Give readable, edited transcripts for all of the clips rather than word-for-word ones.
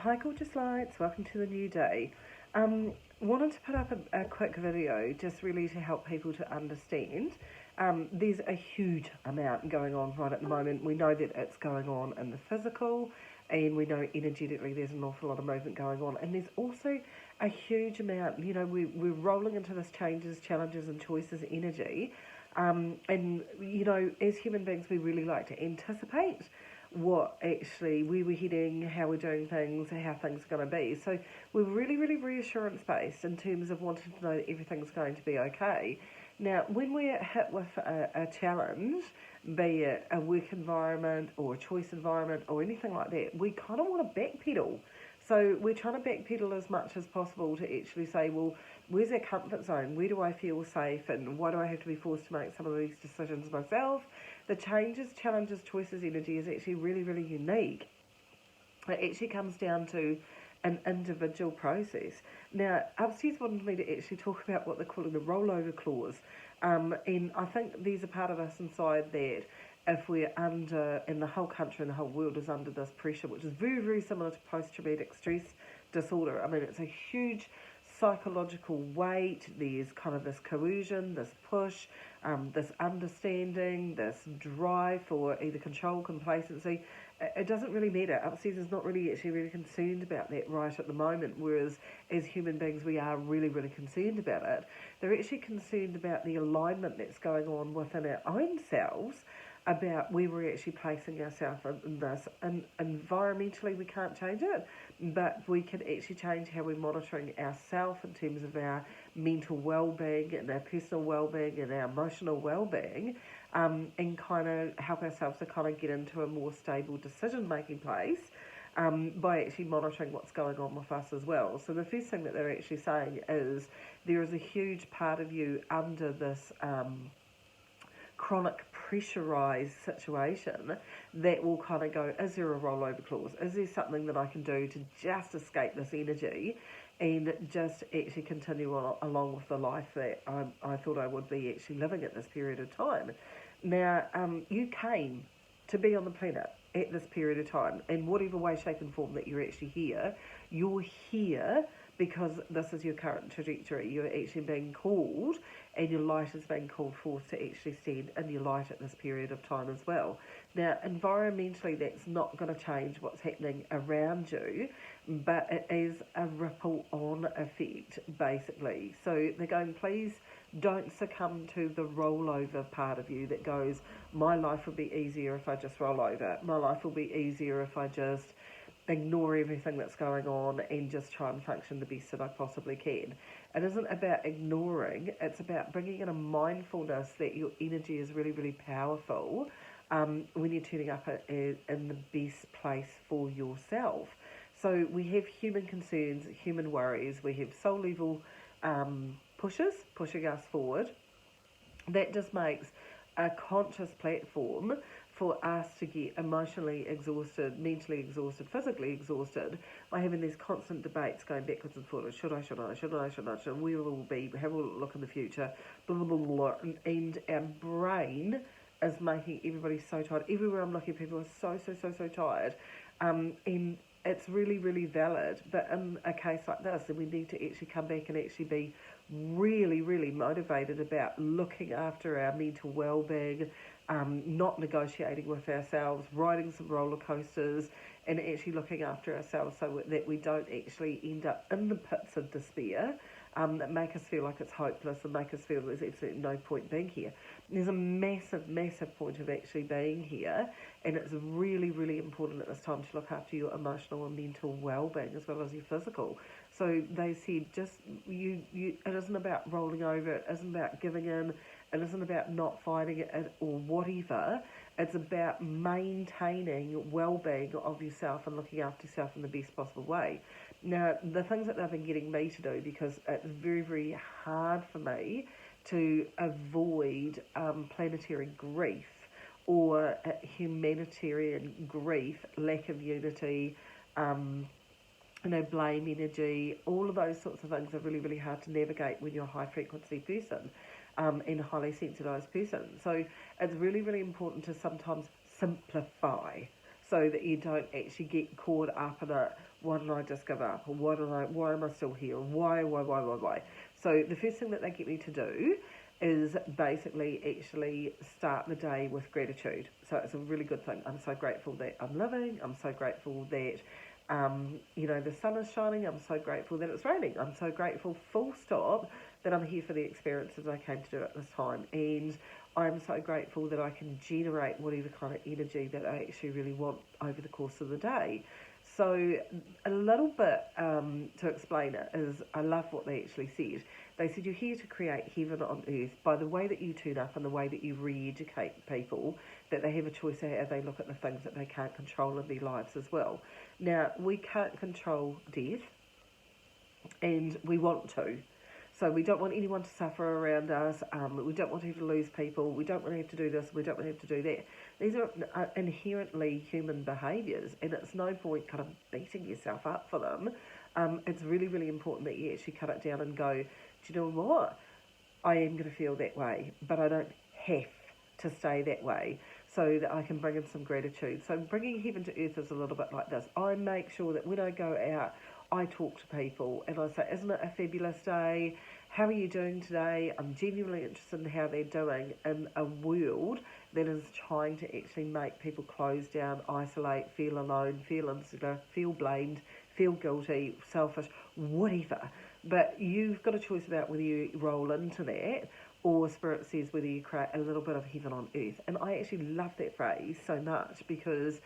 Hi gorgeous lights, welcome to the new day. Wanted to put up a quick video just really to help people to understand. There's a huge amount going on right at the moment. We know that it's going on in the physical, and we know energetically there's an awful lot of movement going on, and there's also a huge amount, we're rolling into this changes, challenges and choices energy. And as human beings we really like to anticipate what actually we were heading, how we're doing things, how things are going to be. So we're really, really reassurance based in terms of wanting to know that everything's going to be okay. Now, when we're hit with a challenge, be it a work environment or a choice environment or anything like that, we kind of want to backpedal. So we're trying to backpedal as much as possible to actually say, well, where's our comfort zone? Where do I feel safe? And why do I have to be forced to make some of these decisions myself? The changes, challenges, choices energy is actually really, really unique. It actually comes down to an individual process. Now, upstairs wanted me to actually talk about what they're calling the rollover clause. And I think there's a part of us inside that if we're under, and the whole country and the whole world is under this pressure, which is very, very similar to post-traumatic stress disorder. I mean, it's a huge psychological weight. There's kind of this coercion, this push, this understanding, this drive for either control, complacency. It doesn't really matter. Upstairs is not really actually really concerned about that right at the moment, whereas as human beings we are really, really concerned about it. They're actually concerned about the alignment that's going on within our own selves, about where we're actually placing ourselves in this. And environmentally we can't change it, but we can actually change how we're monitoring ourselves in terms of our mental well-being and our personal well-being and our emotional well-being, and kind of help ourselves to kind of get into a more stable decision-making place, by actually monitoring what's going on with us as well. So the first thing that they're actually saying is there is a huge part of you under this chronic pressurized situation that will kind of go, is there a rollover clause? Is there something that I can do to just escape this energy and just actually continue on along with the life that I thought I would be actually living at this period of time? Now, you came to be on the planet at this period of time, in whatever way, shape and form that you're actually here. You're here because this is your current trajectory. You're actually being called, and your light is being called forth to actually stand in your light at this period of time as well. Now, environmentally, that's not going to change what's happening around you, but it is a ripple on effect, basically. So they're going, please don't succumb to the rollover part of you that goes, my life will be easier if I just roll over. My life will be easier if I just ignore everything that's going on and just try and function the best that I possibly can. It isn't about ignoring, it's about bringing in a mindfulness that your energy is really, really powerful, when you're turning up in the best place for yourself. So we have human concerns, human worries, we have soul level pushes pushing us forward. That just makes a conscious platform for us to get emotionally exhausted, mentally exhausted, physically exhausted by having these constant debates going backwards and forwards. Should I, where will we be, how will it look in the future, blah, blah, blah, blah. And our brain is making everybody so tired. Everywhere I'm looking, people are so tired. And it's really, really valid. But in a case like this, then we need to actually come back and actually be really, really motivated about looking after our mental well-being, not negotiating with ourselves, riding some roller coasters, and actually looking after ourselves so that we don't actually end up in the pits of despair, that make us feel like it's hopeless and make us feel there's absolutely no point being here. There's a massive, massive point of actually being here, and it's really, really important at this time to look after your emotional and mental well-being as well as your physical. So they said, just it isn't about rolling over, it isn't about giving in, it isn't about not fighting it or whatever. It's about maintaining well-being of yourself and looking after yourself in the best possible way. Now, the things that they've been getting me to do, because it's very, very hard for me to avoid planetary grief or humanitarian grief, lack of unity, blame energy, all of those sorts of things are really, really hard to navigate when you're a high frequency person, and a highly sensitized person. So it's really, really important to sometimes simplify. So so that you don't actually get caught up in it. Why did I just give up? Or why am I still here? Why? So the first thing that they get me to do is basically actually start the day with gratitude. So it's a really good thing. I'm so grateful that I'm living. I'm so grateful that the sun is shining. I'm so grateful that it's raining. I'm so grateful, full stop, that I'm here for the experiences I came to do at this time. And I'm so grateful that I can generate whatever kind of energy that I actually really want over the course of the day. So a little bit to explain it is, I love what they actually said. They said you're here to create heaven on earth by the way that you turn up and the way that you re-educate people, that they have a choice of how they look at the things that they can't control in their lives as well. Now, we can't control death, and we want to. So we don't want anyone to suffer around us. We don't want to have to lose people. We don't want to have to do this. We don't want to have to do that. These are inherently human behaviours, and it's no point kind of beating yourself up for them. It's really, really important that you actually cut it down and go, do you know what? I am going to feel that way, but I don't have to stay that way, so that I can bring in some gratitude. So bringing heaven to earth is a little bit like this. I make sure that when I go out, I talk to people and I say, isn't it a fabulous day? How are you doing today? I'm genuinely interested in how they're doing in a world that is trying to actually make people close down, isolate, feel alone, feel insecure, feel blamed, feel guilty, selfish, whatever. But you've got a choice about whether you roll into that, or Spirit says whether you create a little bit of heaven on earth. And I actually love that phrase so much, because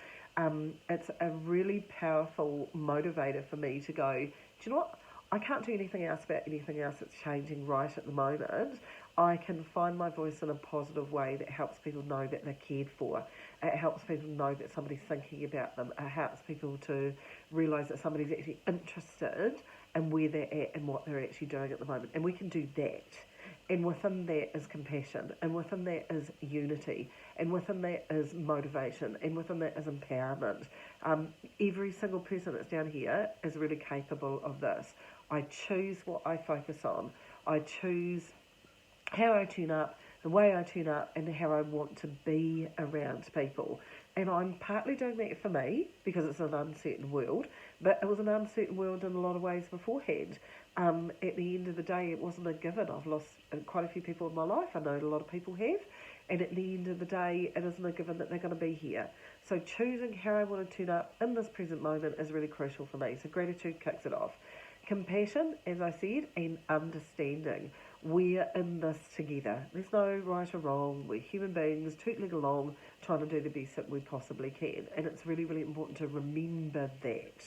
it's a really powerful motivator for me to go, do you know what? I can't do anything else about anything else that's changing right at the moment. I can find my voice in a positive way that helps people know that they're cared for. It helps people know that somebody's thinking about them. It helps people to realise that somebody's actually interested in where they're at and what they're actually doing at the moment. And we can do that. And within that is compassion, and within that is unity, and within that is motivation, and within that is empowerment. Every single person that's down here is really capable of this. I choose what I focus on. I choose how I tune up, the way I tune up, and how I want to be around people. And I'm partly doing that for me, because it's an uncertain world, but it was an uncertain world in a lot of ways beforehand. At the end of the day, it wasn't a given. I've lost quite a few people in my life. I know a lot of people have. And at the end of the day, it isn't a given that they're going to be here. So choosing how I want to tune up in this present moment is really crucial for me. So gratitude kicks it off. Compassion, as I said, and understanding. We're in this together. There's no right or wrong. We're human beings, tootling along, trying to do the best that we possibly can. And it's really, really important to remember that.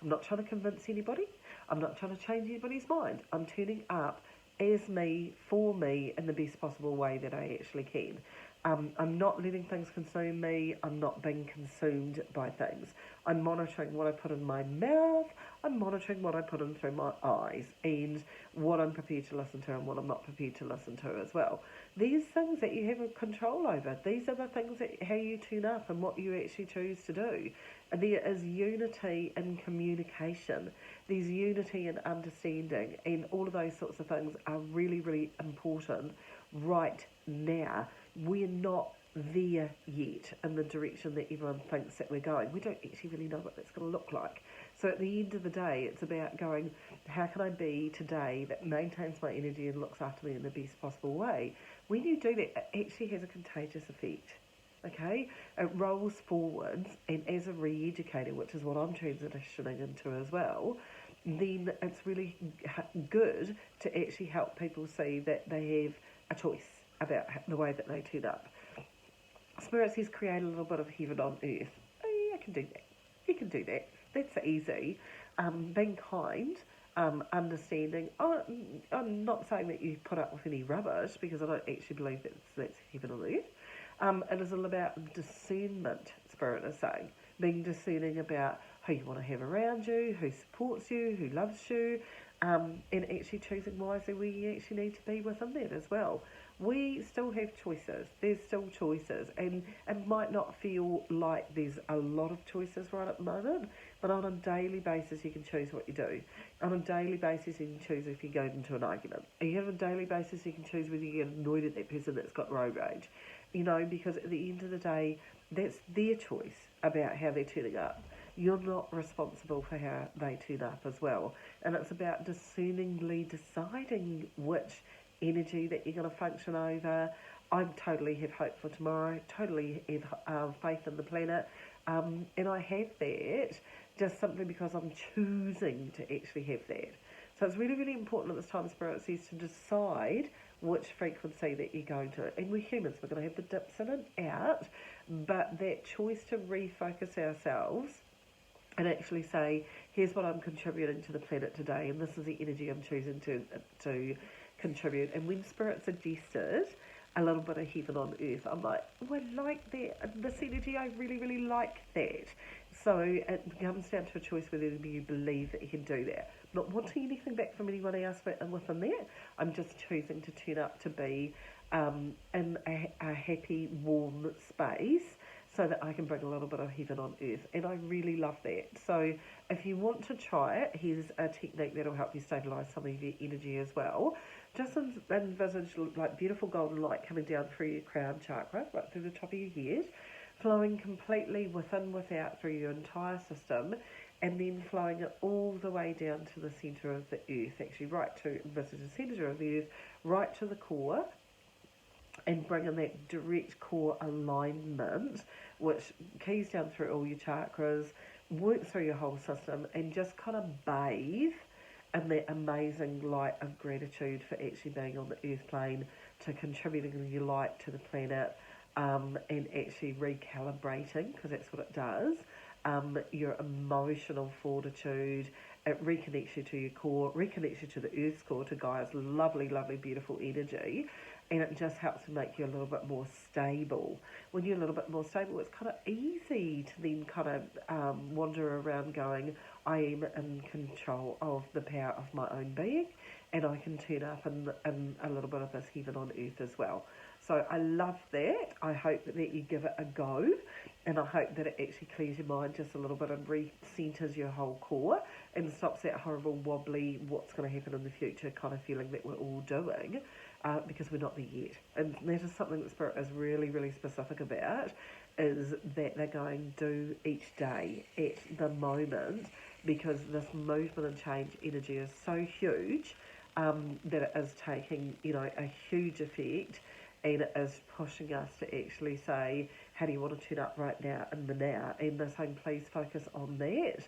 I'm not trying to convince anybody. I'm not trying to change anybody's mind. I'm turning up as me, for me, in the best possible way that I actually can. I'm not letting things consume me. I'm not being consumed by things. I'm monitoring what I put in my mouth. I'm monitoring what I put in through my eyes, and what I'm prepared to listen to and what I'm not prepared to listen to as well. These things that you have control over, these are the things that how you tune up and what you actually choose to do. And there is unity in communication. There's unity in understanding, and all of those sorts of things are really, really important right now. We're not there yet in the direction that everyone thinks that we're going. We don't actually really know what that's going to look like. So at the end of the day, it's about going, how can I be today that maintains my energy and looks after me in the best possible way? When you do that, it actually has a contagious effect. Okay, it rolls forwards, and as a re-educator, which is what I'm transitioning into as well, then it's really good to actually help people see that they have a choice about the way that they turn up. Spirit says create a little bit of heaven on earth. Oh, yeah, I can do that. You can do that. That's easy. Being kind, understanding. I'm not saying that you put up with any rubbish, because I don't actually believe that's heaven on earth. It is all about discernment, Spirit is saying. Being discerning about who you want to have around you, who supports you, who loves you, and actually choosing wisely where you actually need to be within that as well. We still have choices. There's still choices, and it might not feel like there's a lot of choices right at the moment, but on a daily basis you can choose what you do. On a daily basis you can choose if you go into an argument. On a daily basis you can choose whether you get annoyed at that person that's got road rage. You know, because at the end of the day, that's their choice. about how they're turning up. You're not responsible for how they turn up as well. And it's about discerningly deciding which energy that you're going to function over. I totally have hope for tomorrow, totally have faith in the planet. And I have that just simply because I'm choosing to actually have that. So it's really, really important at this time, Spirit says, to decide which frequency that you're going to. And we're humans, we're going to have the dips in and out, but that choice to refocus ourselves and actually say, here's what I'm contributing to the planet today, and this is the energy I'm choosing to contribute. And when Spirit suggested a little bit of heaven on earth, I'm like, oh, I like that. This energy, I really, really like that. So it comes down to a choice whether you believe that you can do that. Not wanting anything back from anyone else, but within that, I'm just choosing to turn up to be in a happy, warm space so that I can bring a little bit of heaven on earth. And I really love that. So if you want to try it, here's a technique that'll help you stabilise some of your energy as well. Just envisage like beautiful golden light coming down through your crown chakra, right through the top of your head, flowing completely within, without, through your entire system, and then flowing it all the way down to the centre of the earth, actually right to envisage the centre of the earth, right to the core, and bring in that direct core alignment, which keys down through all your chakras, work through your whole system, and just kind of bathe in that amazing light of gratitude for actually being on the earth plane, to contributing your light to the planet, and actually recalibrating, because that's what it does, your emotional fortitude. It reconnects you to your core, reconnects you to the earth's core, to Gaia's lovely, lovely, beautiful energy, and it just helps to make you a little bit more stable. When you're a little bit more stable, it's kind of easy to then kind of wander around going, I am in control of the power of my own being, and I can turn up in a little bit of this heaven on earth as well. So I love that. I hope that you give it a go, and I hope that it actually clears your mind just a little bit and re-centres your whole core and stops that horrible wobbly, what's going to happen in the future kind of feeling that we're all doing, because we're not there yet. And that is something that Spirit is really, really specific about, is that they're going to do each day at the moment, because this movement and change energy is so huge that it is taking, a huge effect, and it is pushing us to actually say, how do you want to turn up right now in the now? And they're saying, please focus on that.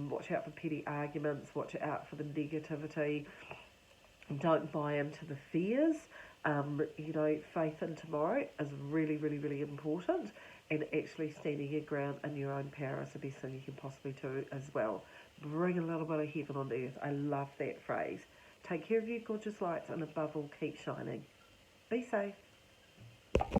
Watch out for petty arguments, watch out for the negativity, don't buy into the fears. Faith in tomorrow is really, really, really important, and actually standing your ground in your own power is the best thing you can possibly do as well. Bring a little bit of heaven on earth. I love that phrase. Take care of your gorgeous lights, and above all, keep shining. Be safe.